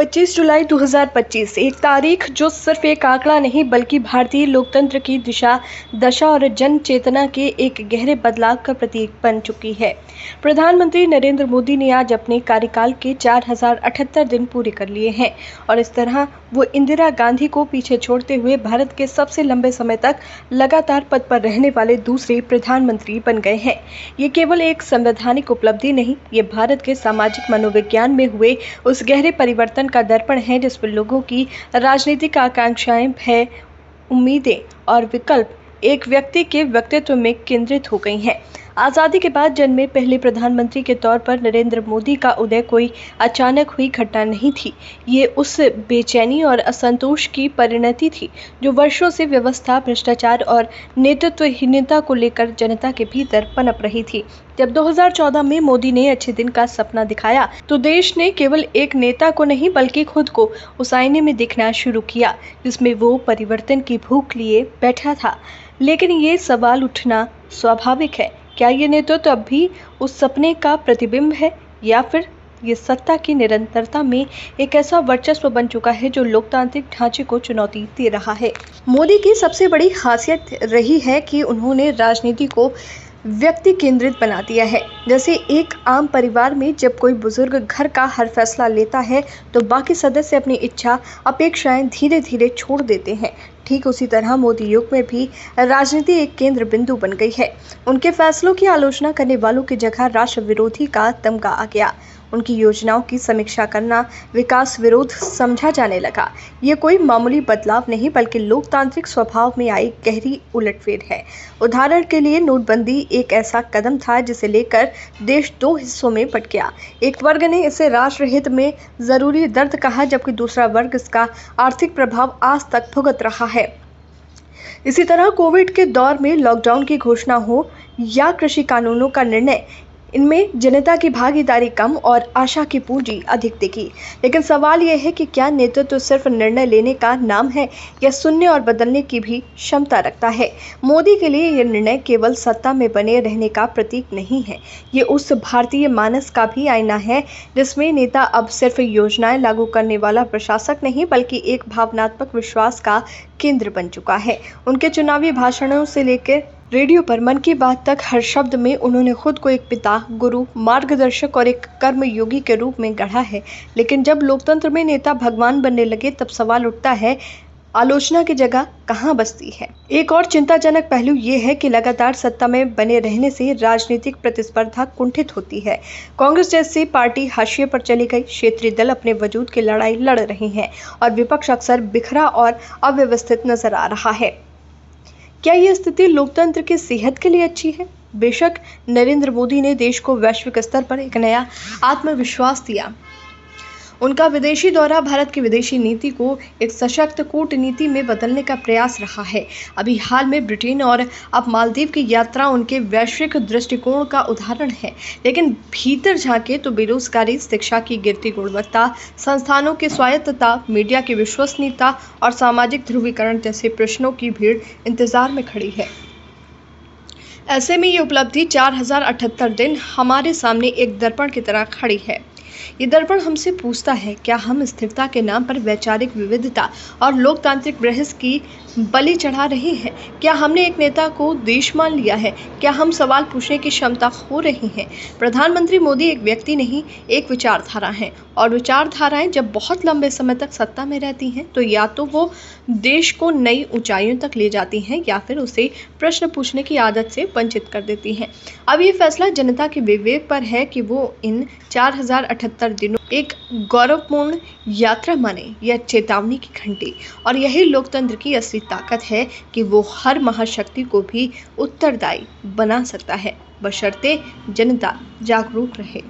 25 जुलाई 2025 एक तारीख जो सिर्फ एक आंकड़ा नहीं बल्कि भारतीय लोकतंत्र की दिशा, दशा और जन चेतना के एक गहरे बदलाव का प्रतीक बन चुकी है। प्रधानमंत्री नरेंद्र मोदी ने आज अपने कार्यकाल के 4078 दिन पूरे कर लिए हैं और इस तरह वो इंदिरा गांधी को पीछे छोड़ते हुए भारत के सबसे लंबे समय तक लगातार पद पर रहने वाले दूसरे प्रधानमंत्री बन गए हैं। ये केवल एक संवैधानिक उपलब्धि नहीं, ये भारत के सामाजिक मनोविज्ञान में हुए उस गहरे परिवर्तन का दर्पण है जिस पर लोगों की राजनीतिक आकांक्षाएं, भय, उम्मीदें और विकल्प एक व्यक्ति के व्यक्तित्व में केंद्रित हो गई हैं। आज़ादी के बाद जन्मे पहले प्रधानमंत्री के तौर पर नरेंद्र मोदी का उदय कोई अचानक हुई घटना नहीं थी। ये उस बेचैनी और असंतोष की परिणति थी जो वर्षों से व्यवस्था, भ्रष्टाचार और नेतृत्वहीनता को लेकर जनता के भीतर पनप रही थी। जब 2014 में मोदी ने अच्छे दिन का सपना दिखाया तो देश ने केवल एक नेता को नहीं बल्कि खुद को उस आईने में देखना शुरू किया जिसमें वो परिवर्तन की भूख लिए बैठा था। लेकिन ये सवाल उठना स्वाभाविक है, क्या ये नेतृत्व अब भी उस सपने का प्रतिबिंब है या फिर ये सत्ता की निरंतरता में एक ऐसा वर्चस्व बन चुका है जो लोकतांत्रिक ढांचे को चुनौती दे रहा है। मोदी की सबसे बड़ी खासियत रही है कि उन्होंने राजनीति को व्यक्ति केंद्रित बना दिया है। जैसे एक आम परिवार में जब कोई बुजुर्ग घर का हर फैसला लेता है तो बाकी सदस्य अपनी इच्छा, अपेक्षाएं धीरे धीरे छोड़ देते हैं। ठीक उसी तरह मोदी युग में भी राजनीति एक केंद्र बिंदु बन गई है। उनके फैसलों की आलोचना करने वालों की जगह राष्ट्र विरोधी का तमगा आ गया। उनकी योजनाओं की समीक्षा करना विकास विरोध समझा जाने लगा। ये कोई मामूली बदलाव नहीं बल्कि लोकतांत्रिक स्वभाव में आई गहरी उलटफेर है। उदाहरण के लिए नोटबंदी एक ऐसा कदम था जिसे लेकर देश दो हिस्सों में बंट गया। एक वर्ग ने इसे राष्ट्रहित में जरूरी दर्द कहा जबकि दूसरा वर्ग इसका आर्थिक प्रभाव आज तक भुगत रहा है। इसी तरह कोविड के दौर में लॉकडाउन की घोषणा हो या कृषि कानूनों का निर्णय, इनमें जनता की भागीदारी कम और आशा की पूंजी अधिक दिखी। लेकिन सवाल यह है कि क्या नेतृत्व सिर्फ निर्णय लेने का नाम है या सुनने और बदलने की भी क्षमता रखता है। मोदी के लिए यह निर्णय केवल सत्ता में बने रहने का प्रतीक नहीं है, ये उस भारतीय मानस का भी आईना है जिसमें नेता अब सिर्फ योजनाएं लागू करने वाला प्रशासक नहीं बल्कि एक भावनात्मक विश्वास का केंद्र बन चुका है। उनके चुनावी भाषणों से लेकर रेडियो पर मन की बात तक हर शब्द में उन्होंने खुद को एक पिता, गुरु, मार्गदर्शक और एक कर्मयोगी के रूप में गढ़ा है। लेकिन जब लोकतंत्र में नेता भगवान बनने लगे तब सवाल उठता है, आलोचना की जगह कहाँ बसती है। एक और चिंताजनक पहलू ये है कि लगातार सत्ता में बने रहने से राजनीतिक प्रतिस्पर्धा कुंठित होती है। कांग्रेस जैसी पार्टी हाशिए पर चली गई, क्षेत्रीय दल अपने वजूद की लड़ाई लड़ रहे हैं और विपक्ष अक्सर बिखरा और अव्यवस्थित नजर आ रहा है। क्या ये स्थिति लोकतंत्र की सेहत के लिए अच्छी है? बेशक नरेंद्र मोदी ने देश को वैश्विक स्तर पर एक नया आत्मविश्वास दिया। उनका विदेशी दौरा भारत की विदेशी नीति को एक सशक्त कूटनीति में बदलने का प्रयास रहा है। अभी हाल में ब्रिटेन और अब मालदीव की यात्रा उनके वैश्विक दृष्टिकोण का उदाहरण है। लेकिन भीतर झांके तो बेरोजगारी, शिक्षा की गिरती गुणवत्ता, संस्थानों की स्वायत्तता, मीडिया की विश्वसनीयता और सामाजिक ध्रुवीकरण जैसे प्रश्नों की भीड़ इंतजार में खड़ी है। ऐसे में ये उपलब्धि 4078 दिन हमारे सामने एक दर्पण की तरह खड़ी है। ये दर्पण हमसे पूछता है, क्या हम स्थिरता के नाम पर वैचारिक विविधता और लोकतांत्रिक बहस की बलि चढ़ा रहे हैं? क्या हमने एक नेता को देश मान लिया है? क्या हम सवाल पूछने की क्षमता खो रहे हैं? प्रधानमंत्री मोदी एक व्यक्ति नहीं, एक विचारधारा है और विचारधाराएं जब बहुत लंबे समय तक सत्ता में रहती हैं तो या तो वो देश को नई ऊंचाइयों तक ले जाती हैं या फिर उसे प्रश्न पूछने की आदत से वंचित कर देती हैं। अब ये फैसला जनता के विवेक पर है कि वो इन 4078 दिनों एक गौरवपूर्ण यात्रा माने या चेतावनी की घंटी। और यही लोकतंत्र की असली ताकत है कि वो हर महाशक्ति को भी उत्तरदायी बना सकता है, बशर्ते जनता जागरूक रहे।